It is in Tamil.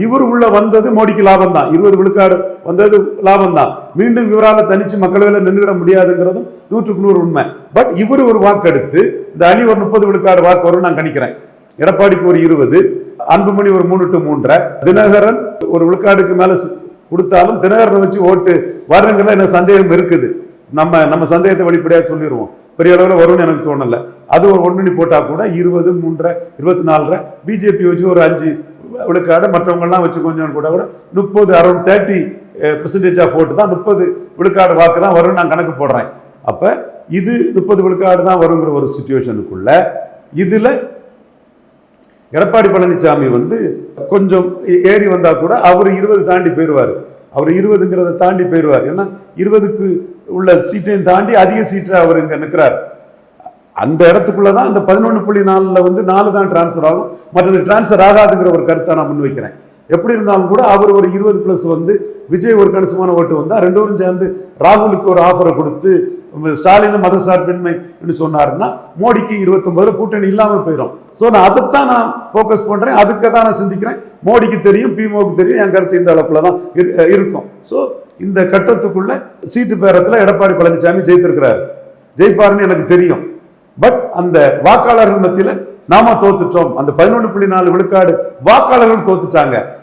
இவர் உள்ள வந்தது மோடிக்கு லாபம் தான். 20 விழுக்காடு வந்தது லாபம் தான். மீண்டும் இவரால் தனிச்சு மக்களவையில் நின்றுவிட முடியாதுங்கிறதும் 100% உண்மை. பட் இவர் ஒரு வாக்கு எடுத்து இந்த அணி ஒரு 30 விழுக்காடு வாக்கு வரும் நான் கணிக்கிறேன். எடப்பாடிக்கு ஒரு 20, அன்புமணி ஒரு 3 to 3, தினகரன் ஒரு விழுக்காடுக்கு மேல கொடுத்தாலும் தினகரனை வச்சு ஓட்டு வருங்கிறத என்ன சந்தேகம் இருக்குது. நம்ம சந்தேகத்தை வெளிப்படையா சொல்லிடுவோம். பெரிய அளவில் வரும்னு எனக்கு தோணல. அது ஒரு ஒண்ணு போட்டா கூட 20, 3, 24 பிஜேபி வச்சு ஒரு 5 விழுக்காடு, மற்றவங்கெல்லாம் வச்சு கொஞ்சம் கூட 30 அரௌண்ட் 30% ஆஃப் ஓட்டு தான் 30 விழுக்காடு வாக்கு தான் வரும் நான் கணக்கு போடுறேன். அப்ப இது 30 விழுக்காடு தான் வருங்கிற ஒரு சிச்சுவேஷனுக்குள்ள இதுல எடப்பாடி பழனிசாமி கொஞ்சம் ஏறி வந்தா கூட அவர் 20 தாண்டி போயிடுவார். அவர் 20ங்கிறத தாண்டி போயிடுவார். ஏன்னா 20க்கு உள்ள சீட்டையும் தாண்டி அதிக சீட்டை அவர் இங்க நிற்கிறார். அந்த இடத்துக்குள்ளதான் அந்த 11.4ல 4 தான் டிரான்ஸ்பர் ஆகும், மற்றது டிரான்ஸ்பர் ஆகாதுங்கிற ஒரு கருத்தை நான் முன்வைக்கிறேன். எப்படி இருந்தாலும் கூட அவர் ஒரு 20+ விஜய் ஒரு கணிசமான ஓட்டு வந்தா, ரெண்டோரும் சேர்ந்து ராகுலுக்கு ஒரு ஆஃபரை கொடுத்து ஸ்டாலின் மதசார்பின்மை சொன்னாருன்னா மோடிக்கு 29 கூட்டணி இல்லாம போயிடும். ஸோ நான் அதைத்தான் நான் போக்கஸ் பண்றேன். அதுக்கு தான் நான் சிந்திக்கிறேன். மோடிக்கு தெரியும், பிமோக்கு தெரியும், என் கருத்து இந்த அளவுல தான் இருக்கும். ஸோ இந்த கட்டத்துக்குள்ள சீட்டு பேரத்தில் எடப்பாடி பழனிசாமி ஜெயித்திருக்கிறார். ஜெயிப்பாருன்னு எனக்கு தெரியும். பட் அந்த வாக்காளர்கள் மத்தியில நாம தோத்துட்டோம். அந்த 11.4 விழுக்காடு வாக்காளர்கள் தோத்துட்டாங்க.